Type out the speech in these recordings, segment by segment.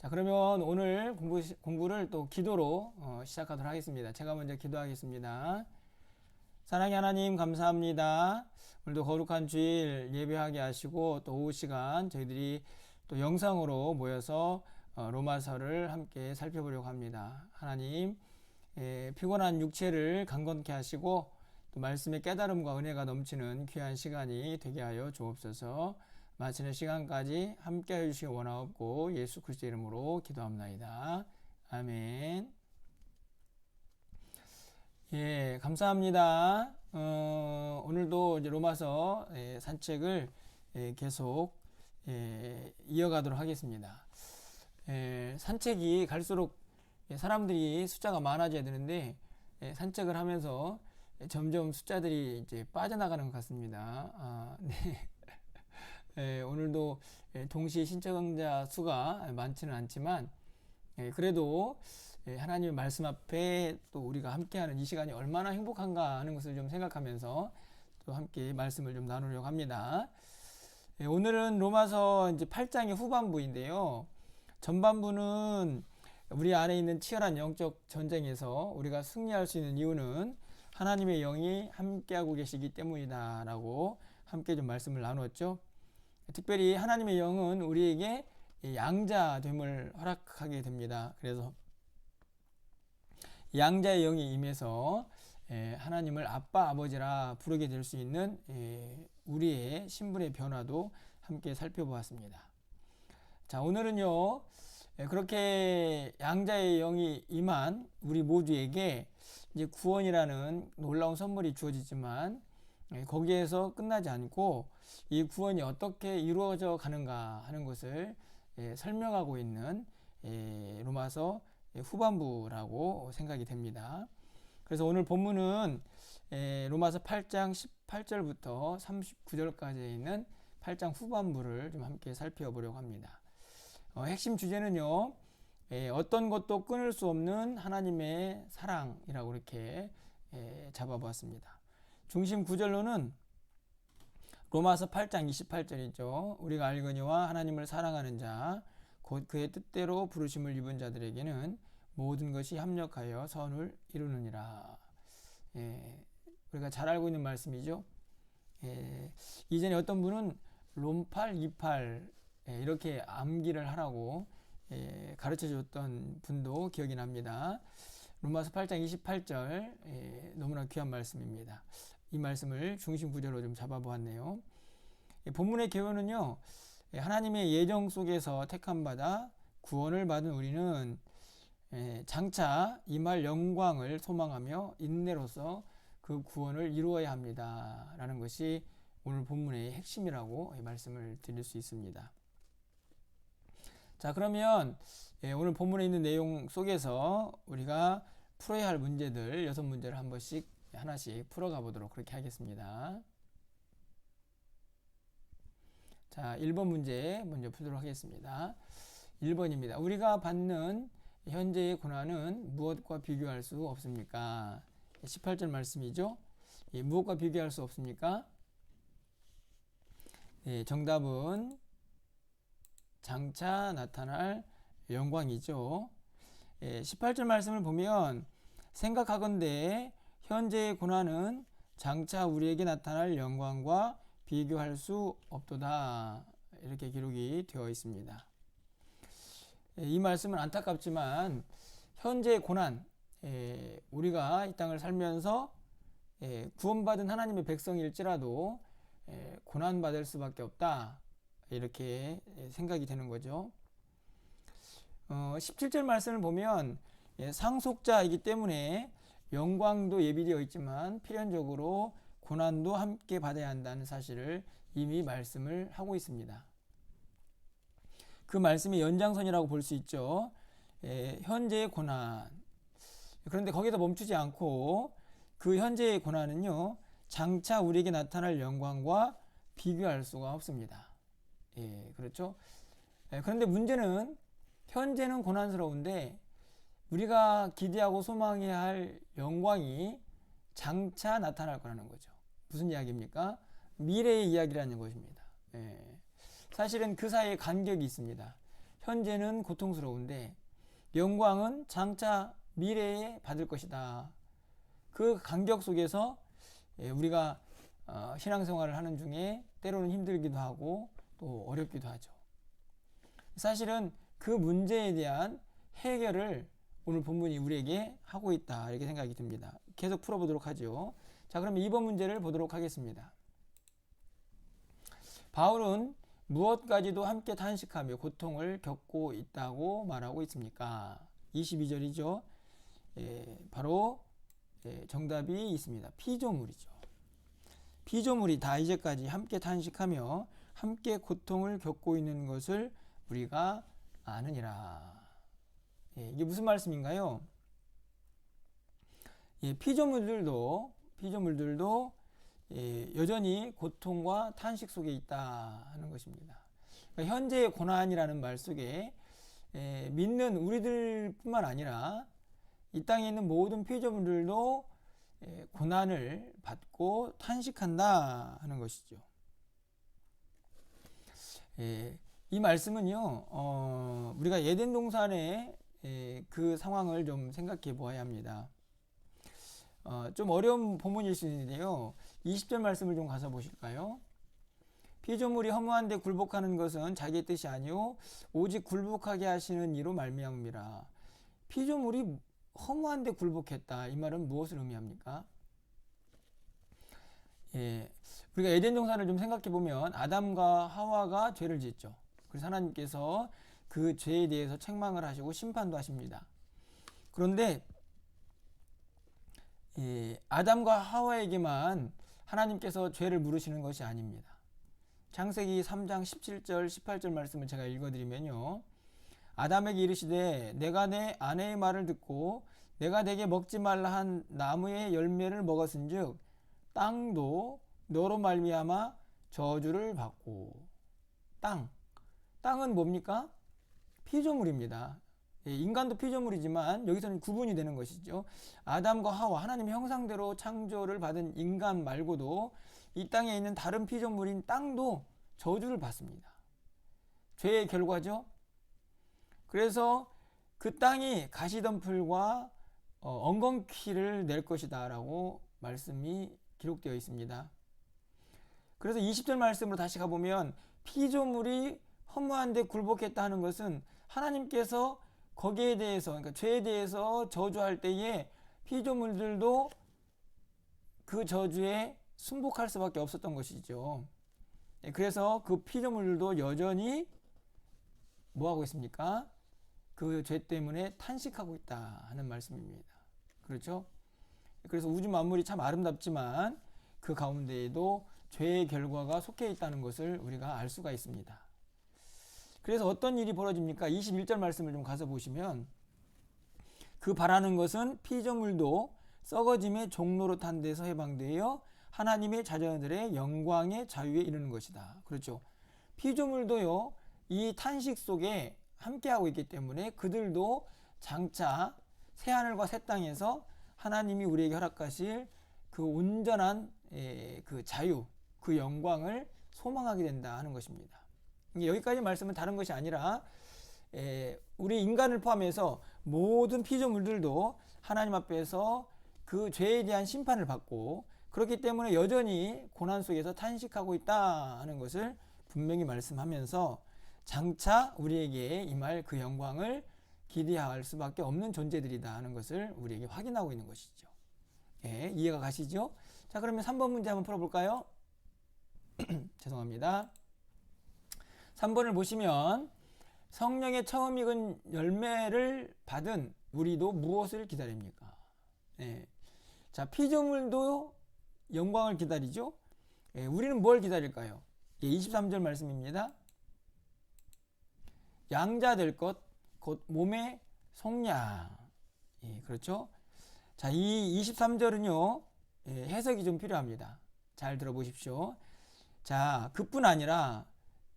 자, 그러면 오늘 공부를 또 기도로 시작하도록 하겠습니다. 제가 먼저 기도하겠습니다. 사랑의 하나님, 감사합니다. 오늘도 거룩한 주일 예배하게 하시고 또 오후 시간 저희들이 또 영상으로 모여서 로마서를 함께 살펴보려고 합니다. 하나님, 피곤한 육체를 강건케 하시고 또 말씀의 깨달음과 은혜가 넘치는 귀한 시간이 되게 하여 주옵소서. 마치는 시간까지 함께 해주시기 원하옵고 예수 그리스도 이름으로 기도합나이다. 아멘. 예, 감사합니다. 오늘도 이제 로마서 산책을 계속 이어가도록 하겠습니다. 산책이 갈수록 사람들이 숫자가 많아져야 되는데 산책을 하면서 점점 숫자들이 이제 빠져나가는 것 같습니다. 네. 오늘도 동시 신청자 수가 많지는 않지만 그래도 하나님의 말씀 앞에 또 우리가 함께하는 이 시간이 얼마나 행복한가 하는 것을 좀 생각하면서 또 함께 말씀을 좀 나누려고 합니다. 오늘은 로마서 이제 8장의 후반부인데요. 전반부는 우리 안에 있는 치열한 영적 전쟁에서 우리가 승리할 수 있는 이유는 하나님의 영이 함께하고 계시기 때문이다 라고 함께 좀 말씀을 나누었죠. 특별히 하나님의 영은 우리에게 양자됨을 허락하게 됩니다. 그래서 양자의 영이 임해서 하나님을 아빠 아버지라 부르게 될 수 있는 우리의 신분의 변화도 함께 살펴보았습니다. 자, 오늘은요 그렇게 양자의 영이 임한 우리 모두에게 이제 구원이라는 놀라운 선물이 주어지지만 거기에서 끝나지 않고 이 구원이 어떻게 이루어져 가는가 하는 것을 설명하고 있는 로마서 후반부라고 생각이 됩니다. 그래서 오늘 본문은 로마서 8장 18절부터 39절까지 있는 8장 후반부를 좀 함께 살펴보려고 합니다. 핵심 주제는요, 어떤 것도 끊을 수 없는 하나님의 사랑이라고 이렇게 잡아보았습니다. 중심 구절로는 로마서 8장 28절이죠. 우리가 알거니와 하나님을 사랑하는 자, 곧 그의 뜻대로 부르심을 입은 자들에게는 모든 것이 합력하여 선을 이루느니라. 우리가 잘 알고 있는 말씀이죠. 이전에 어떤 분은 롬팔, 이팔 이렇게 암기를 하라고 가르쳐 줬던 분도 기억이 납니다. 로마서 8장 28절 너무나 귀한 말씀입니다. 이 말씀을 중심 구절로 좀 잡아보았네요. 본문의 개요는요, 하나님의 예정 속에서 택함받아 구원을 받은 우리는 장차 임할 영광을 소망하며 인내로서 그 구원을 이루어야 합니다 라는 것이 오늘 본문의 핵심이라고 말씀을 드릴 수 있습니다. 자, 그러면 오늘 본문에 있는 내용 속에서 우리가 풀어야 할 문제들 6문제를 한 번씩 하나씩 풀어가 보도록 그렇게 하겠습니다. 자, 1번 문제 먼저 풀도록 하겠습니다. 1번입니다. 우리가 받는 현재의 고난은 무엇과 비교할 수 없습니까? 18절 말씀이죠. 무엇과 비교할 수 없습니까? 정답은 장차 나타날 영광이죠. 18절 말씀을 보면 생각하건대 현재의 고난은 장차 우리에게 나타날 영광과 비교할 수 없도다 이렇게 기록이 되어 있습니다. 이 말씀은 안타깝지만 현재의 고난, 우리가 이 땅을 살면서 구원받은 하나님의 백성일지라도 고난받을 수밖에 없다 이렇게 생각이 되는 거죠. 17절 말씀을 보면 상속자이기 때문에 영광도 예비되어 있지만 필연적으로 고난도 함께 받아야 한다는 사실을 이미 말씀을 하고 있습니다. 그 말씀의 연장선이라고 볼 수 있죠. 현재의 고난. 그런데 거기서 멈추지 않고 그 현재의 고난은요, 장차 우리에게 나타날 영광과 비교할 수가 없습니다. 그렇죠. 그런데 문제는 현재는 고난스러운데 우리가 기대하고 소망해야 할 영광이 장차 나타날 거라는 거죠. 무슨 이야기입니까? 미래의 이야기라는 것입니다. 사실은 그 사이에 간격이 있습니다. 현재는 고통스러운데 영광은 장차 미래에 받을 것이다. 그 간격 속에서 우리가 신앙생활을 하는 중에 때로는 힘들기도 하고 또 어렵기도 하죠. 사실은 그 문제에 대한 해결을 오늘 본문이 우리에게 하고 있다, 이렇게 생각이 듭니다. 계속 풀어보도록 하죠. 자, 그러면 2번 문제를 보도록 하겠습니다. 바울은 무엇까지도 함께 탄식하며 고통을 겪고 있다고 말하고 있습니까? 22절이죠. 바로 정답이 있습니다. 피조물이죠. 피조물이 다 이제까지 함께 탄식하며 함께 고통을 겪고 있는 것을 우리가 아느니라. 이게 무슨 말씀인가요? 피조물들도 여전히 고통과 탄식 속에 있다 하는 것입니다. 그러니까 현재의 고난이라는 말 속에 믿는 우리들뿐만 아니라 이 땅에 있는 모든 피조물들도 고난을 받고 탄식한다 하는 것이죠. 이 말씀은요, 우리가 에덴 동산의 그 상황을 좀 생각해 보아야 합니다. 좀 어려운 본문일 수 있는데요, 20절 말씀을 좀 가서 보실까요? 피조물이 허무한데 굴복하는 것은 자기의 뜻이 아니오 오직 굴복하게 하시는 이로 말미암음이라. 피조물이 허무한데 굴복했다, 이 말은 무엇을 의미합니까? 우리가 에덴 동산을 좀 생각해 보면 아담과 하와가 죄를 짓죠. 그래서 하나님께서 그 죄에 대해서 책망을 하시고 심판도 하십니다. 그런데 아담과 하와에게만 하나님께서 죄를 물으시는 것이 아닙니다. 창세기 3장 17절 18절 말씀을 제가 읽어드리면요, 아담에게 이르시되 내가 내 아내의 말을 듣고 내가 내게 먹지 말라 한 나무의 열매를 먹었은즉 땅도 너로 말미암아 저주를 받고. 땅은 뭡니까? 피조물입니다. 인간도 피조물이지만 여기서는 구분이 되는 것이죠. 아담과 하와, 하나님의 형상대로 창조를 받은 인간 말고도 이 땅에 있는 다른 피조물인 땅도 저주를 받습니다. 죄의 결과죠. 그래서 그 땅이 가시덤불과 엉겅퀴를 낼 것이다 라고 말씀이 기록되어 있습니다. 그래서 20절 말씀으로 다시 가보면 피조물이 허무한데 굴복했다 하는 것은 하나님께서 거기에 대해서, 그러니까 죄에 대해서 저주할 때에 피조물들도 그 저주에 순복할 수밖에 없었던 것이죠. 그래서 그 피조물들도 여전히 뭐하고 있습니까? 그 죄 때문에 탄식하고 있다 하는 말씀입니다. 그렇죠? 그래서 우주 만물이 참 아름답지만 그 가운데에도 죄의 결과가 속해 있다는 것을 우리가 알 수가 있습니다. 그래서 어떤 일이 벌어집니까? 21절 말씀을 좀 가서 보시면 그 바라는 것은 피조물도 썩어짐의 종로로 탄 데서 해방되어 하나님의 자녀들의 영광의 자유에 이르는 것이다. 그렇죠? 피조물도요, 이 탄식 속에 함께하고 있기 때문에 그들도 장차 새하늘과 새 땅에서 하나님이 우리에게 허락하실 그 온전한 그 자유, 그 영광을 소망하게 된다 하는 것입니다. 여기까지 말씀은 다른 것이 아니라 우리 인간을 포함해서 모든 피조물들도 하나님 앞에서 그 죄에 대한 심판을 받고 그렇기 때문에 여전히 고난 속에서 탄식하고 있다 하는 것을 분명히 말씀하면서 장차 우리에게 임할 그 영광을 기대할 수밖에 없는 존재들이다 하는 것을 우리에게 확인하고 있는 것이죠. 이해가 가시죠? 자, 그러면 3번 문제 한번 풀어볼까요? 죄송합니다. 3번을 보시면 성령의 처음 익은 열매를 받은 우리도 무엇을 기다립니까? 자, 피조물도 영광을 기다리죠. 우리는 뭘 기다릴까요? 23절 말씀입니다. 양자 될 것, 곧 몸의 속량. 그렇죠? 자, 이 23절은요, 해석이 좀 필요합니다. 잘 들어보십시오. 자, 그뿐 아니라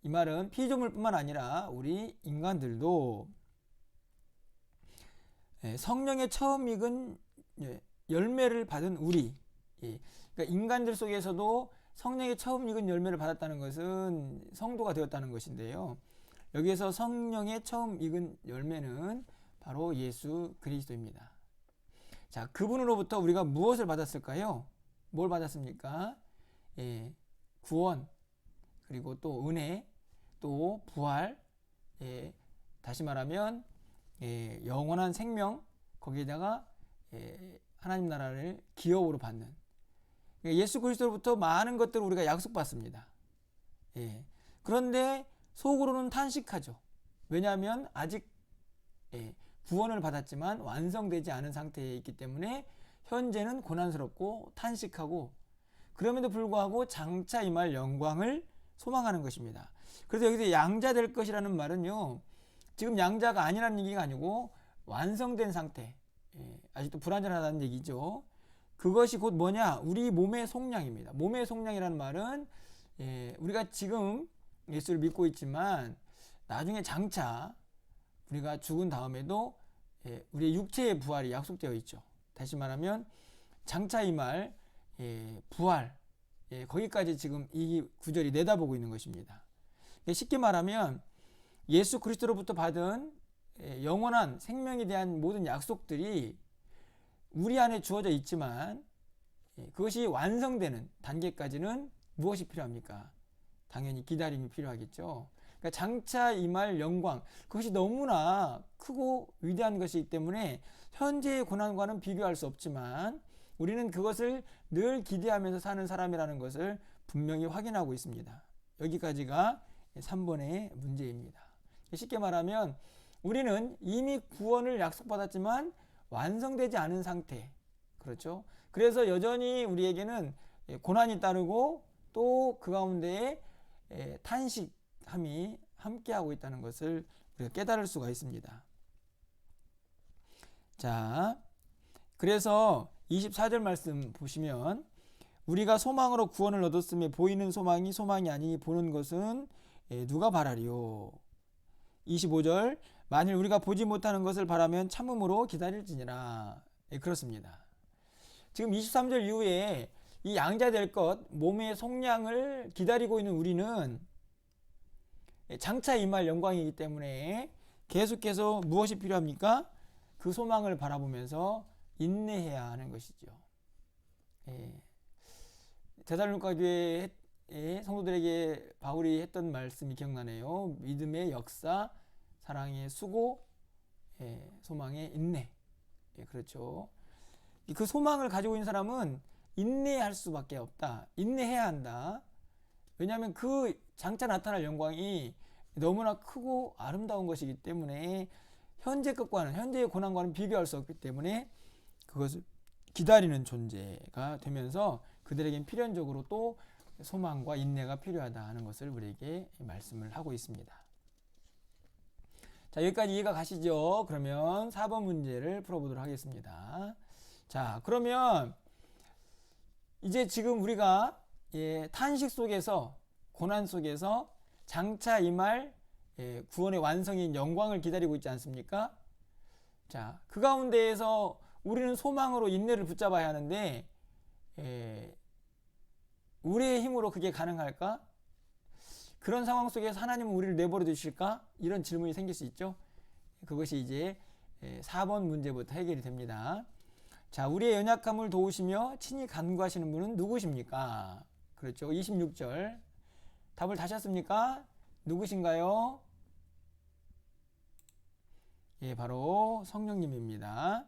이 말은 피조물뿐만 아니라 우리 인간들도 성령의 처음 익은 열매를 받은 우리, 그러니까 인간들 속에서도 성령의 처음 익은 열매를 받았다는 것은 성도가 되었다는 것인데요. 여기에서 성령의 처음 익은 열매는 바로 예수 그리스도입니다. 자, 그분으로부터 우리가 무엇을 받았을까요? 뭘 받았습니까? 예, 구원, 그리고 또 은혜, 또 부활, 예, 다시 말하면 예, 영원한 생명, 거기에다가 예, 하나님 나라를 기업으로 받는, 예수 그리스도로부터 많은 것들을 우리가 약속받습니다. 예, 그런데 속으로는 탄식하죠. 왜냐하면 아직 예, 구원을 받았지만 완성되지 않은 상태에 있기 때문에 현재는 고난스럽고 탄식하고, 그럼에도 불구하고 장차 임할 영광을 소망하는 것입니다. 그래서 여기서 양자 될 것이라는 말은요, 지금 양자가 아니라는 얘기가 아니고 완성된 상태, 예, 아직도 불완전하다는 얘기죠. 그것이 곧 뭐냐? 우리 몸의 속량입니다. 몸의 속량이라는 말은 예, 우리가 지금 예수를 믿고 있지만 나중에 장차 우리가 죽은 다음에도 예, 우리의 육체의 부활이 약속되어 있죠. 다시 말하면 장차 임할 예, 부활, 예, 거기까지 지금 이 구절이 내다보고 있는 것입니다. 쉽게 말하면 예수 그리스도로부터 받은 예, 영원한 생명에 대한 모든 약속들이 우리 안에 주어져 있지만 예, 그것이 완성되는 단계까지는 무엇이 필요합니까? 당연히 기다림이 필요하겠죠. 그러니까 장차 임할 영광, 그것이 너무나 크고 위대한 것이기 때문에 현재의 고난과는 비교할 수 없지만 우리는 그것을 늘 기대하면서 사는 사람이라는 것을 분명히 확인하고 있습니다. 여기까지가 3번의 문제입니다. 쉽게 말하면 우리는 이미 구원을 약속받았지만 완성되지 않은 상태, 그렇죠? 그래서 여전히 우리에게는 고난이 따르고 또 그 가운데에 탄식함이 함께하고 있다는 것을 우리가 깨달을 수가 있습니다. 자, 그래서 24절 말씀 보시면 우리가 소망으로 구원을 얻었음에 보이는 소망이 소망이 아니니 보는 것은 누가 바라리요. 25절 만일 우리가 보지 못하는 것을 바라면 참음으로 기다릴지니라. 그렇습니다. 지금 23절 이후에 이 양자 될 것, 몸의 속량을 기다리고 있는 우리는 장차 임할 영광이기 때문에 계속해서 무엇이 필요합니까? 그 소망을 바라보면서 인내해야 하는 것이죠. 데살로니가 교회 성도들에게 바울이 했던 말씀이 기억나네요. 믿음의 역사, 사랑의 수고, 소망의 인내. 그렇죠. 그 소망을 가지고 있는 사람은 인내할 수밖에 없다. 인내해야 한다. 왜냐하면 그 장차 나타날 영광이 너무나 크고 아름다운 것이기 때문에 현재 것과는, 현재의 고난과는 비교할 수 없기 때문에 그것을 기다리는 존재가 되면서 그들에겐 필연적으로 또 소망과 인내가 필요하다 하는 것을 우리에게 말씀을 하고 있습니다. 자, 여기까지 이해가 가시죠? 그러면 4번 문제를 풀어보도록 하겠습니다. 자, 그러면 이제 지금 우리가 탄식 속에서, 고난 속에서 장차 임할 구원의 완성인 영광을 기다리고 있지 않습니까? 자, 그 가운데에서 우리는 소망으로 인내를 붙잡아야 하는데 우리의 힘으로 그게 가능할까? 그런 상황 속에서 하나님은 우리를 내버려 두실까? 이런 질문이 생길 수 있죠. 그것이 이제 4번 문제부터 해결이 됩니다. 자, 우리의 연약함을 도우시며 친히 간구하시는 분은 누구십니까? 그렇죠. 26절. 답을 다셨습니까? 누구신가요? 예, 바로 성령님입니다.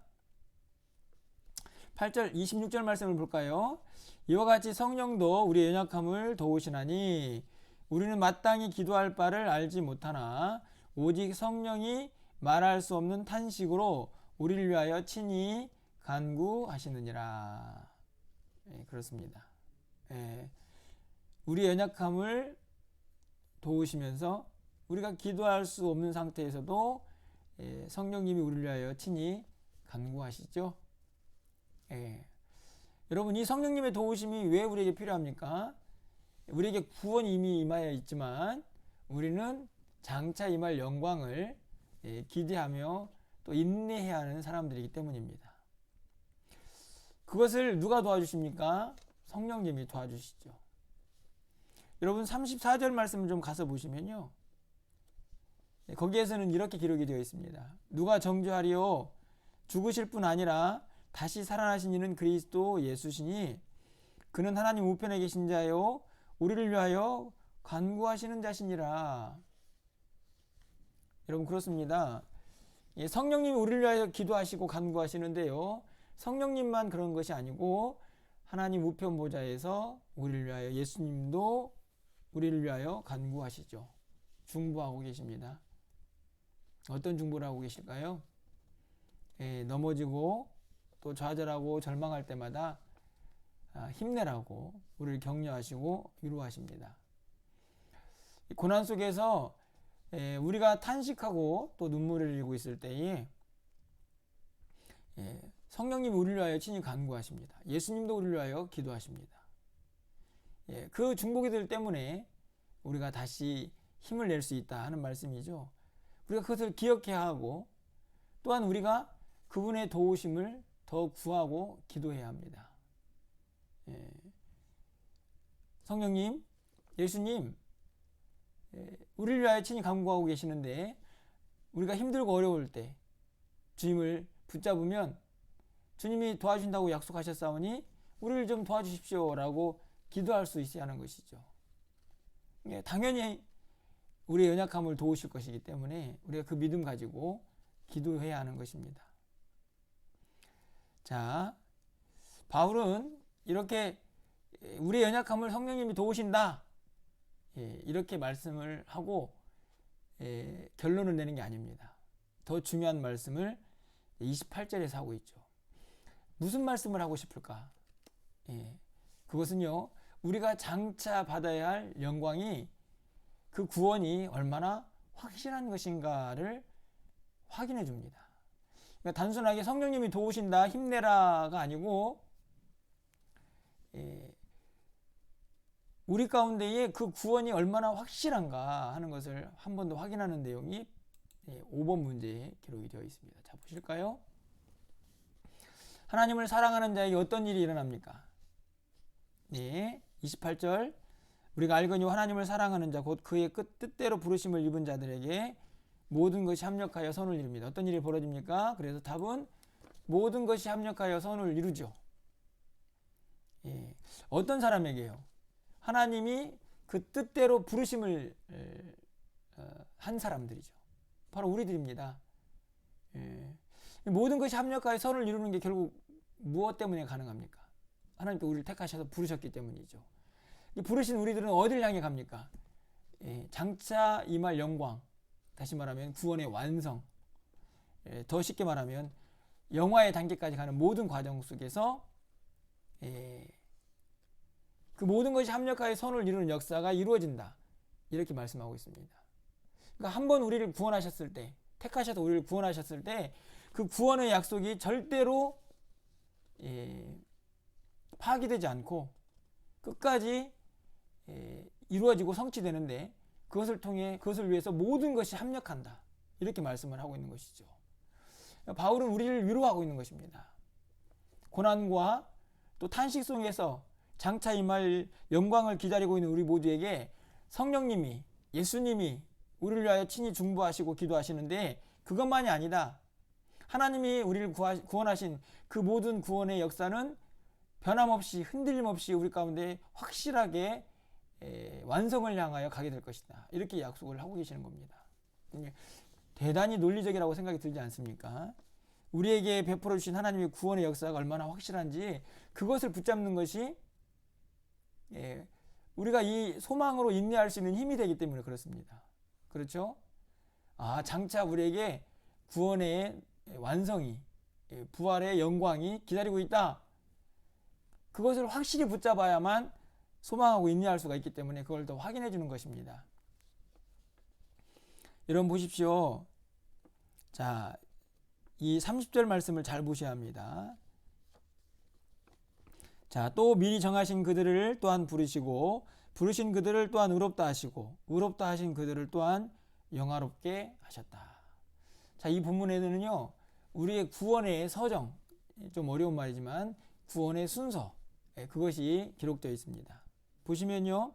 8절, 26절 말씀을 볼까요? 이와 같이 성령도 우리의 연약함을 도우시나니 우리는 마땅히 기도할 바를 알지 못하나 오직 성령이 말할 수 없는 탄식으로 우리를 위하여 친히 간구하시느니라. 그렇습니다. 우리의 연약함을 도우시면서 우리가 기도할 수 없는 상태에서도 성령님이 우리를 위하여 친히 간구하시죠. 여러분, 이 성령님의 도우심이 왜 우리에게 필요합니까? 우리에게 구원이 이미 임하여 있지만 우리는 장차 임할 영광을 기대하며 또 인내해야 하는 사람들이기 때문입니다. 그것을 누가 도와주십니까? 성령님이 도와주시죠. 여러분, 34절 말씀을 좀 가서 보시면요, 거기에서는 이렇게 기록이 되어 있습니다. 누가 정죄하리요? 죽으실 뿐 아니라 다시 살아나신 이는 그리스도 예수시니 그는 하나님 우편에 계신 자요 우리를 위하여 간구하시는 자시니라. 여러분 그렇습니다. 성령님이 우리를 위하여 기도하시고 간구하시는데요. 성령님만 그런 것이 아니고 하나님 우편 보좌에서 우리를 위하여 예수님도 우리를 위하여 간구하시죠. 중보하고 계십니다. 어떤 중보를 하고 계실까요? 넘어지고 또 좌절하고 절망할 때마다 힘내라고 우리를 격려하시고 위로하십니다. 고난 속에서 우리가 탄식하고 또 눈물을 흘리고 있을 때에 성령님이 우리를 위하여 친히 간구하십니다. 예수님도 우리를 위하여 기도하십니다. 그 중보기들 때문에 우리가 다시 힘을 낼 수 있다 하는 말씀이죠. 우리가 그것을 기억해야 하고 또한 우리가 그분의 도우심을 더 구하고 기도해야 합니다. 성령님, 예수님, 우리를 위하여 친히 간구하고 계시는데 우리가 힘들고 어려울 때 주님을 붙잡으면 주님이 도와주신다고 약속하셨사오니 우리를 좀 도와주십시오 라고 기도할 수 있어야 하는 것이죠. 당연히 우리의 연약함을 도우실 것이기 때문에 우리가 그 믿음 가지고 기도해야 하는 것입니다. 자, 바울은 이렇게 우리의 연약함을 성령님이 도우신다 이렇게 말씀을 하고 결론을 내는 게 아닙니다. 더 중요한 말씀을 28절에서 하고 있죠. 무슨 말씀을 하고 싶을까? 그것은요, 우리가 장차 받아야 할 영광이 그 구원이 얼마나 확실한 것인가를 확인해 줍니다. 그러니까 단순하게 성령님이 도우신다, 힘내라가 아니고 우리 가운데에 그 구원이 얼마나 확실한가 하는 것을 한 번 더 확인하는 내용이 5번 문제에 기록이 되어 있습니다. 자, 보실까요? 하나님을 사랑하는 자에게 어떤 일이 일어납니까? 28절 우리가 알거니와 하나님을 사랑하는 자 곧 그의 뜻대로 부르심을 입은 자들에게 모든 것이 합력하여 선을 이룹니다. 어떤 일이 벌어집니까? 그래서 답은 모든 것이 합력하여 선을 이루죠. 어떤 사람에게요? 하나님이 그 뜻대로 부르심을 한 사람들이죠. 바로 우리들입니다. 모든 것이 합력하여 선을 이루는 게 결국 무엇 때문에 가능합니까? 하나님께 우리를 택하셔서 부르셨기 때문이죠. 부르신 우리들은 어디를 향해 갑니까? 장차 임할 영광, 다시 말하면 구원의 완성, 더 쉽게 말하면 영화의 단계까지 가는 모든 과정 속에서 그 모든 것이 합력하여 선을 이루는 역사가 이루어진다. 이렇게 말씀하고 있습니다. 그러니까 한번 우리를 구원하셨을 때, 택하셔서 우리를 구원하셨을 때 그 구원의 약속이 절대로 파기되지 않고 끝까지 이루어지고 성취되는데 그것을 통해 그것을 위해서 모든 것이 합력한다. 이렇게 말씀을 하고 있는 것이죠. 바울은 우리를 위로하고 있는 것입니다. 고난과 또 탄식 속에서 장차 임할 영광을 기다리고 있는 우리 모두에게 성령님이, 예수님이 우리를 위하여 친히 중보하시고 기도하시는데 그것만이 아니다. 하나님이 우리를 구원하신 그 모든 구원의 역사는 변함없이 흔들림 없이 우리 가운데 확실하게 완성을 향하여 가게 될 것이다. 이렇게 약속을 하고 계시는 겁니다. 대단히 논리적이라고 생각이 들지 않습니까? 우리에게 베풀어 주신 하나님의 구원의 역사가 얼마나 확실한지 그것을 붙잡는 것이 우리가 이 소망으로 인내할 수 있는 힘이 되기 때문에 그렇습니다. 그렇죠? 장차 우리에게 구원의 완성이, 부활의 영광이 기다리고 있다. 그것을 확실히 붙잡아야만 소망하고 인내할 수가 있기 때문에 그걸 더 확인해 주는 것입니다. 여러분 보십시오. 자, 이 30절 말씀을 잘 보셔야 합니다. 자, 또 미리 정하신 그들을 또한 부르시고 부르신 그들을 또한 의롭다 하시고 의롭다 하신 그들을 또한 영화롭게 하셨다. 자, 이 본문에는요, 우리의 구원의 서정, 좀 어려운 말이지만 구원의 순서, 그것이 기록되어 있습니다. 보시면요,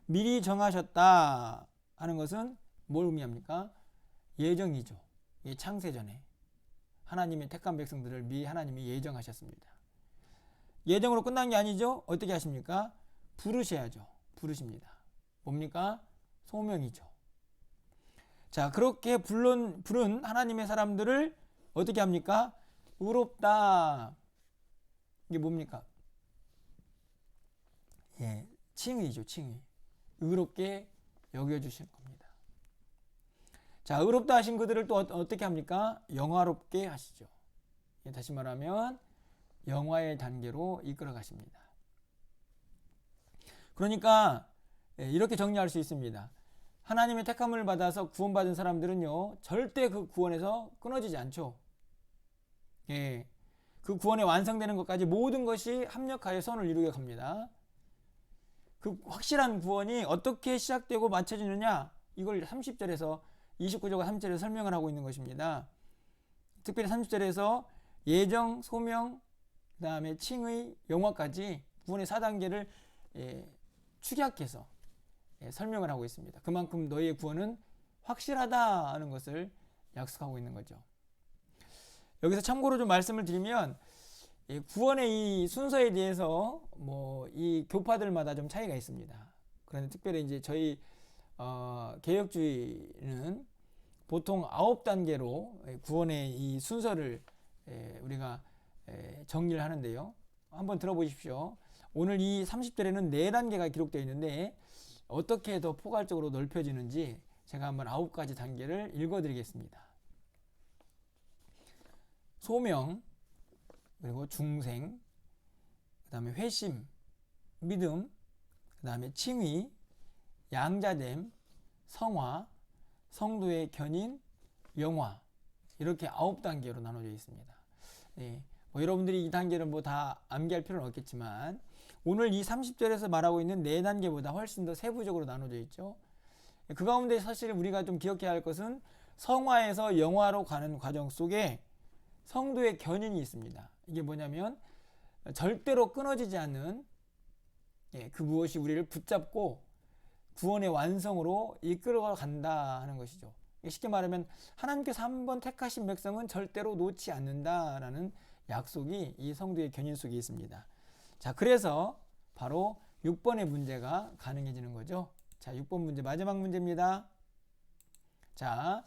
미리 정하셨다 하는 것은 뭘 의미합니까? 예정이죠. 이 창세전에 하나님의 택한 백성들을 미리 하나님이 예정하셨습니다. 예정으로 끝난 게 아니죠. 어떻게 하십니까? 부르셔야죠. 부르십니다. 뭡니까? 소명이죠. 자, 그렇게 부른 하나님의 사람들을 어떻게 합니까? 의롭다. 이게 뭡니까? 예, 칭의죠, 칭의. 의롭게 여겨주신 겁니다. 자, 의롭다 하신 그들을 또 어떻게 합니까? 영화롭게 하시죠. 예, 다시 말하면 영화의 단계로 이끌어 가십니다. 그러니까 이렇게 정리할 수 있습니다. 하나님의 택함을 받아서 구원받은 사람들은요, 절대 그 구원에서 끊어지지 않죠. 예, 그 구원이 완성되는 것까지 모든 것이 합력하여 선을 이루게 갑니다. 그 확실한 구원이 어떻게 시작되고 마쳐지느냐, 이걸 30절에서 29절과 30절에서 설명을 하고 있는 것입니다. 특별히 30절에서 예정, 소명, 그 다음에 칭의, 영화까지 구원의 4단계를 축약해서 설명을 하고 있습니다. 그만큼 너희의 구원은 확실하다 하는 것을 약속하고 있는 거죠. 여기서 참고로 좀 말씀을 드리면 구원의 이 순서에 대해서 이 교파들마다 좀 차이가 있습니다. 그런데 특별히 이제 저희 개혁주의는 보통 9단계로 구원의 이 순서를 우리가 정리를 하는데요. 한번 들어보십시오. 오늘 이 30절에는 4단계가 기록되어 있는데 어떻게 더 포괄적으로 넓혀지는지 제가 한번 9가지 단계를 읽어드리겠습니다. 소명, 그리고 중생, 그 다음에 회심, 믿음, 그 다음에 칭의, 양자됨, 성화, 성도의 견인, 영화, 이렇게 9단계로 나눠져 있습니다. 네, 여러분들이 이 단계를 다 암기할 필요는 없겠지만 오늘 이 30절에서 말하고 있는 4단계보다 훨씬 더 세부적으로 나눠져 있죠. 그 가운데 사실 우리가 좀 기억해야 할 것은 성화에서 영화로 가는 과정 속에 성도의 견인이 있습니다. 이게 뭐냐면 절대로 끊어지지 않는 그 무엇이 우리를 붙잡고 구원의 완성으로 이끌어 간다 하는 것이죠. 쉽게 말하면 하나님께서 한번 택하신 백성은 절대로 놓지 않는다라는 약속이 이 성도의 견인 속에 있습니다. 자, 그래서 바로 6번의 문제가 가능해지는 거죠. 자, 6번 문제 마지막 문제입니다. 자,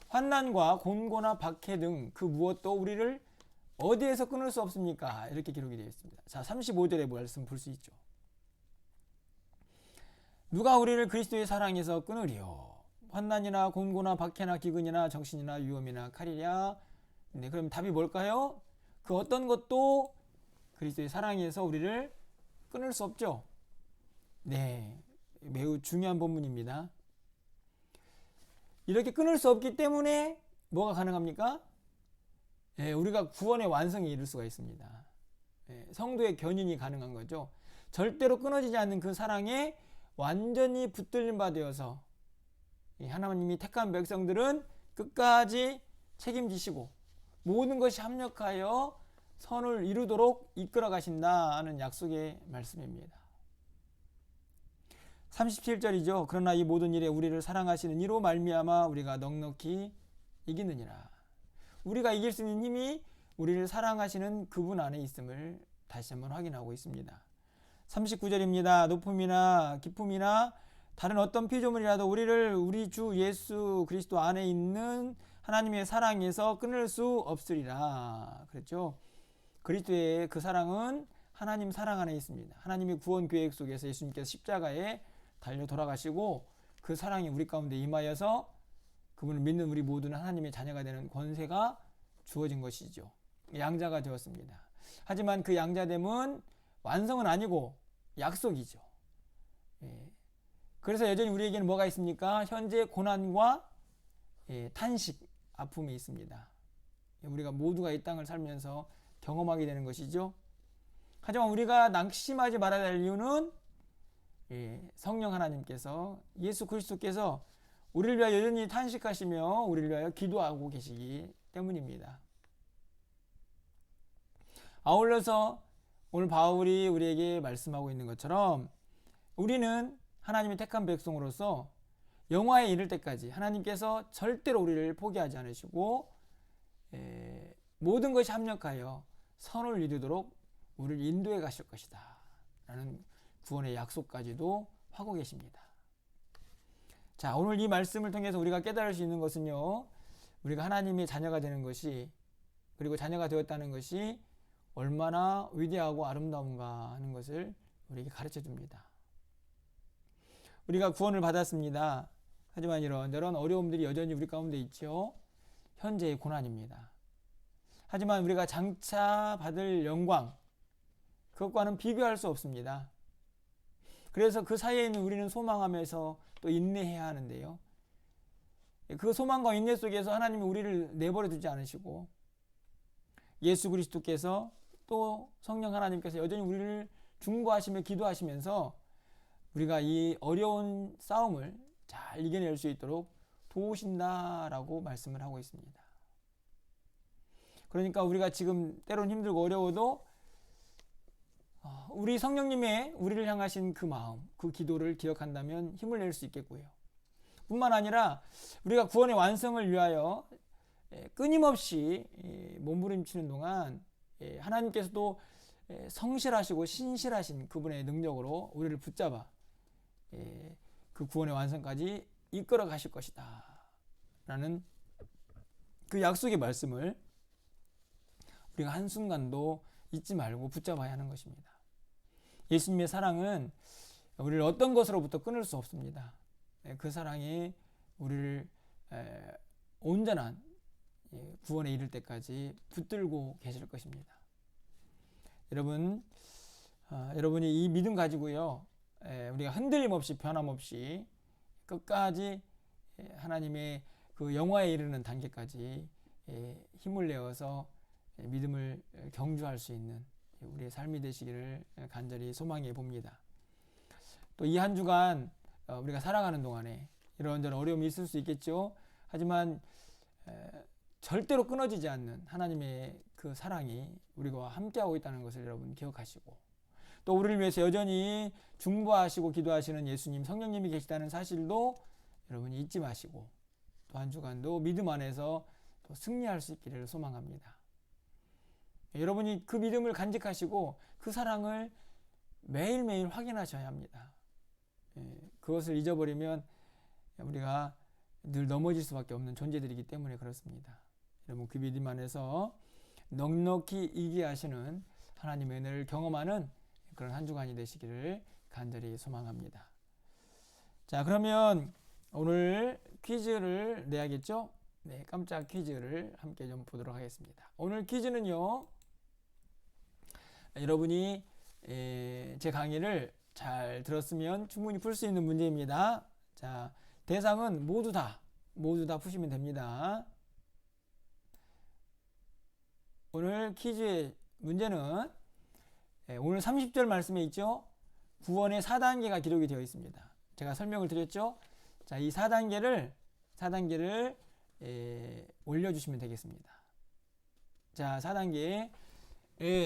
환난과 곤고나 박해 등 그 무엇도 우리를 어디에서 끊을 수 없습니까? 이렇게 기록이 되어 있습니다. 자, 35절의 말씀 볼 수 있죠. 누가 우리를 그리스도의 사랑에서 끊으리요? 환난이나 곤고나 박해나 기근이나 정신이나 위험이나 칼이랴. 네, 그럼 답이 뭘까요? 그 어떤 것도 그리스도의 사랑에서 우리를 끊을 수 없죠. 네, 매우 중요한 본문입니다. 이렇게 끊을 수 없기 때문에 뭐가 가능합니까? 우리가 구원의 완성에 이를 수가 있습니다. 성도의 견인이 가능한 거죠. 절대로 끊어지지 않는 그 사랑에 완전히 붙들림 바 되어서 하나님이 택한 백성들은 끝까지 책임지시고 모든 것이 합력하여 선을 이루도록 이끌어 가신다는 약속의 말씀입니다. 37절이죠. 그러나 이 모든 일에 우리를 사랑하시는 이로 말미암아 우리가 넉넉히 이기느니라. 우리가 이길 수 있는 힘이 우리를 사랑하시는 그분 안에 있음을 다시 한번 확인하고 있습니다. 39절입니다. 높음이나 깊음이나 다른 어떤 피조물이라도 우리를 우리 주 예수 그리스도 안에 있는 하나님의 사랑에서 끊을 수 없으리라. 그랬죠. 그리스도의 그 사랑은 하나님 사랑 안에 있습니다. 하나님의 구원 계획 속에서 예수님께서 십자가에 달려 돌아가시고 그 사랑이 우리 가운데 임하여서 그분을 믿는 우리 모두는 하나님의 자녀가 되는 권세가 주어진 것이죠. 양자가 되었습니다. 하지만 그 양자됨은 완성은 아니고 약속이죠. 그래서 여전히 우리에게는 뭐가 있습니까? 현재 고난과 탄식, 아픔이 있습니다. 우리가 모두가 이 땅을 살면서 경험하게 되는 것이죠. 하지만 우리가 낙심하지 말아야 할 이유는 성령 하나님께서 예수 그리스도께서 우리를 위하여 여전히 탄식하시며 우리를 위하여 기도하고 계시기 때문입니다. 아울러서 오늘 바울이 우리에게 말씀하고 있는 것처럼 우리는 하나님의 택한 백성으로서 영화에 이를 때까지 하나님께서 절대로 우리를 포기하지 않으시고 모든 것이 합력하여 선을 이루도록 우리를 인도해 가실 것이다 라는 구원의 약속까지도 하고 계십니다. 자, 오늘 이 말씀을 통해서 우리가 깨달을 수 있는 것은요, 우리가 하나님의 자녀가 되는 것이, 그리고 자녀가 되었다는 것이 얼마나 위대하고 아름다운가 하는 것을 우리에게 가르쳐 줍니다. 우리가 구원을 받았습니다. 하지만 이런저런 어려움들이 여전히 우리 가운데 있죠. 현재의 고난입니다. 하지만 우리가 장차 받을 영광, 그것과는 비교할 수 없습니다. 그래서 그 사이에 있는 우리는 소망하면서 또 인내해야 하는데요. 그 소망과 인내 속에서 하나님이 우리를 내버려 두지 않으시고 예수 그리스도께서 또 성령 하나님께서 여전히 우리를 중보하시며 기도하시면서 우리가 이 어려운 싸움을 잘 이겨낼 수 있도록 도우신다라고 말씀을 하고 있습니다. 그러니까 우리가 지금 때론 힘들고 어려워도 우리 성령님의 우리를 향하신 그 마음, 그 기도를 기억한다면 힘을 낼 수 있겠고요. 뿐만 아니라 우리가 구원의 완성을 위하여 끊임없이 몸부림치는 동안 하나님께서도 성실하시고 신실하신 그분의 능력으로 우리를 붙잡아 그 구원의 완성까지 이끌어 가실 것이다 라는 그 약속의 말씀을 우리가 한순간도 잊지 말고 붙잡아야 하는 것입니다. 예수님의 사랑은 우리를 어떤 것으로부터 끊을 수 없습니다. 그 사랑이 우리를 온전한 구원에 이를 때까지 붙들고 계실 것입니다. 여러분, 여러분이 이 믿음 가지고요, 우리가 흔들림 없이 변함없이 끝까지 하나님의 그 영화에 이르는 단계까지 힘을 내어서 믿음을 경주할 수 있는 우리의 삶이 되시기를 간절히 소망해 봅니다. 또 이 한 주간 우리가 살아가는 동안에 이런저런 어려움이 있을 수 있겠죠. 하지만 절대로 끊어지지 않는 하나님의 그 사랑이 우리와 함께하고 있다는 것을 여러분 기억하시고, 또 우리를 위해서 여전히 중보하시고 기도하시는 예수님, 성령님이 계시다는 사실도 여러분이 잊지 마시고 또 한 주간도 믿음 안에서 또 승리할 수 있기를 소망합니다. 여러분이 그 믿음을 간직하시고 그 사랑을 매일매일 확인하셔야 합니다. 그것을 잊어버리면 우리가 늘 넘어질 수밖에 없는 존재들이기 때문에 그렇습니다. 여러분, 그 믿음 안에서 넉넉히 이기게 하시는 하나님의 은혜를 경험하는 그런 한 주간이 되시기를 간절히 소망합니다. 자, 그러면 오늘 퀴즈를 내야겠죠? 네, 깜짝 퀴즈를 함께 좀 보도록 하겠습니다. 오늘 퀴즈는요, 여러분이 제 강의를 잘 들었으면 충분히 풀 수 있는 문제입니다. 자, 대상은 모두 다 푸시면 됩니다. 오늘 퀴즈의 문제는 오늘 30절 말씀에 있죠. 구원의 4단계가 기록이 되어 있습니다. 제가 설명을 드렸죠. 자, 이 4단계를 올려주시면 되겠습니다. 자, 4단계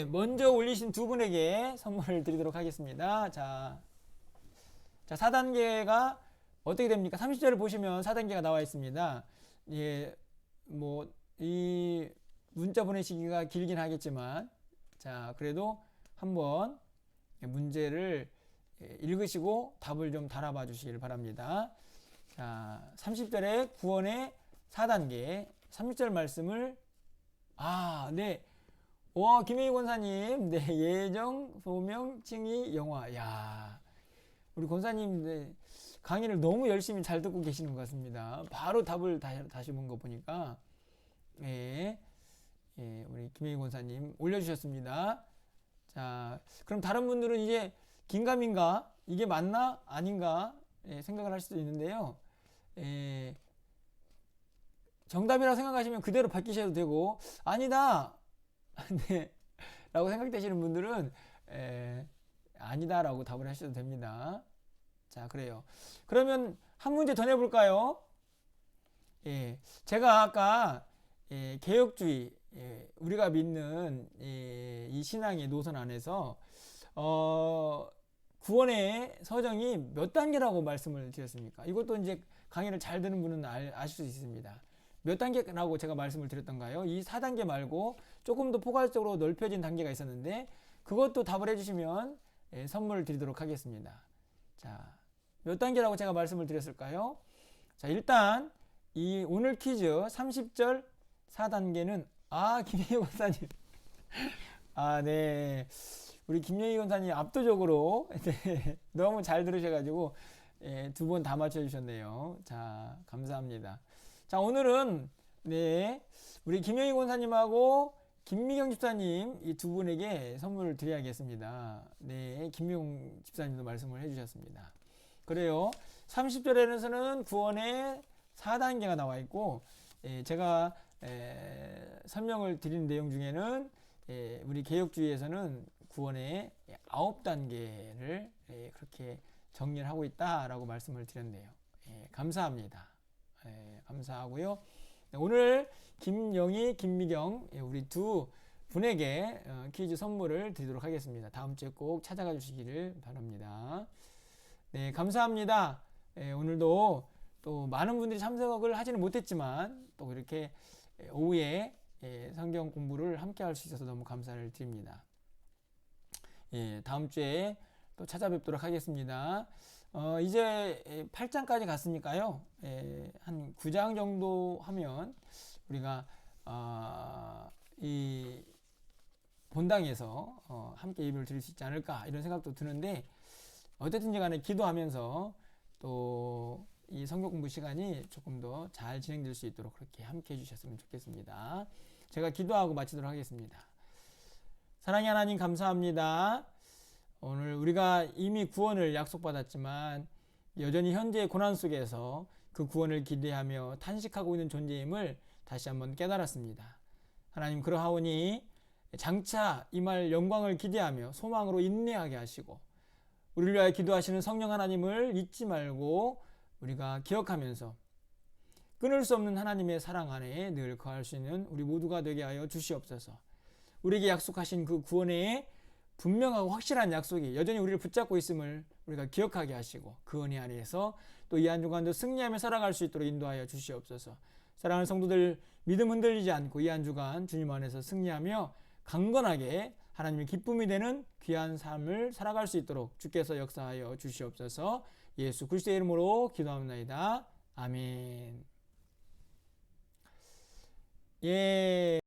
먼저 올리신 두 분에게 선물을 드리도록 하겠습니다. 자, 4단계가 어떻게 됩니까? 30절을 보시면 4단계가 나와 있습니다. 이 문자 보내시기가 길긴 하겠지만, 자, 그래도 한번 문제를 읽으시고 답을 좀 달아봐 주시길 바랍니다. 자, 30절에 구원의 4단계 30절 말씀을 네. 와, 김혜희 권사님, 네, 예정, 소명, 칭의, 영화. 야, 우리 권사님, 강의를 너무 열심히 잘 듣고 계시는 것 같습니다. 바로 답을 다시 본 거 보니까, 우리 김혜희 권사님 올려주셨습니다. 자, 그럼 다른 분들은 이제 긴가민가, 이게 맞나? 아닌가? 생각을 할 수도 있는데요. 정답이라고 생각하시면 그대로 바뀌셔도 되고, 아니다! 네, 라고 생각되시는 분들은 아니다 라고 답을 하셔도 됩니다. 자, 그래요. 그러면 한 문제 더 내볼까요? 제가 아까 개혁주의, 우리가 믿는 이 신앙의 노선 안에서 구원의 서정이 몇 단계라고 말씀을 드렸습니까? 이것도 이제 강의를 잘 듣는 분은 아실 수 있습니다. 몇 단계라고 제가 말씀을 드렸던가요? 이 4단계 말고 조금 더 포괄적으로 넓혀진 단계가 있었는데 그것도 답을 해주시면 선물을 드리도록 하겠습니다. 자, 몇 단계라고 제가 말씀을 드렸을까요? 자, 일단 이 오늘 퀴즈 30절 4단계는 김예희 권사님 네. 우리 김예희 권사님 압도적으로 네, 너무 잘 들으셔가지고 두 번 다 맞춰주셨네요. 자, 감사합니다. 자, 오늘은 네 우리 김예희 권사님하고 김미경 집사님 이 두 분에게 선물을 드려야겠습니다. 네, 김미경 집사님도 말씀을 해주셨습니다. 그래요. 30절에서는 구원의 4단계가 나와 있고 제가 설명을 드린 내용 중에는 우리 개혁주의에서는 구원의 9단계를 그렇게 정리를 하고 있다라고 말씀을 드렸네요. 감사합니다. 감사하고요. 오늘 김영희, 김미경 우리 두 분에게 퀴즈 선물을 드리도록 하겠습니다. 다음 주에 꼭 찾아가 주시기를 바랍니다. 네, 감사합니다. 오늘도 또 많은 분들이 참석을 하지는 못했지만 또 이렇게 오후에 성경 공부를 함께 할 수 있어서 너무 감사를 드립니다. 다음 주에 또 찾아뵙도록 하겠습니다. 이제 8장까지 갔으니까요. 한 9장 정도 하면 우리가 이 본당에서 함께 예배를 드릴 수 있지 않을까 이런 생각도 드는데 어쨌든지 간에 기도하면서 또 이 성경 공부 시간이 조금 더 잘 진행될 수 있도록 그렇게 함께 해주셨으면 좋겠습니다. 제가 기도하고 마치도록 하겠습니다. 사랑의 하나님 감사합니다. 오늘 우리가 이미 구원을 약속받았지만 여전히 현재의 고난 속에서 그 구원을 기대하며 탄식하고 있는 존재임을 다시 한번 깨달았습니다. 하나님 그러하오니 장차 임할 영광을 기대하며 소망으로 인내하게 하시고 우리를 위하여 기도하시는 성령 하나님을 잊지 말고 우리가 기억하면서 끊을 수 없는 하나님의 사랑 안에 늘 거할 수 있는 우리 모두가 되게 하여 주시옵소서. 우리에게 약속하신 그 구원의 분명하고 확실한 약속이 여전히 우리를 붙잡고 있음을 우리가 기억하게 하시고 그 은혜 안에서 또 이 한 주간도 승리하며 살아갈 수 있도록 인도하여 주시옵소서. 사랑하는 성도들 믿음 흔들리지 않고 이 한 주간 주님 안에서 승리하며 강건하게 하나님의 기쁨이 되는 귀한 삶을 살아갈 수 있도록 주께서 역사하여 주시옵소서. 예수 그리스도의 이름으로 기도합니다. 아멘.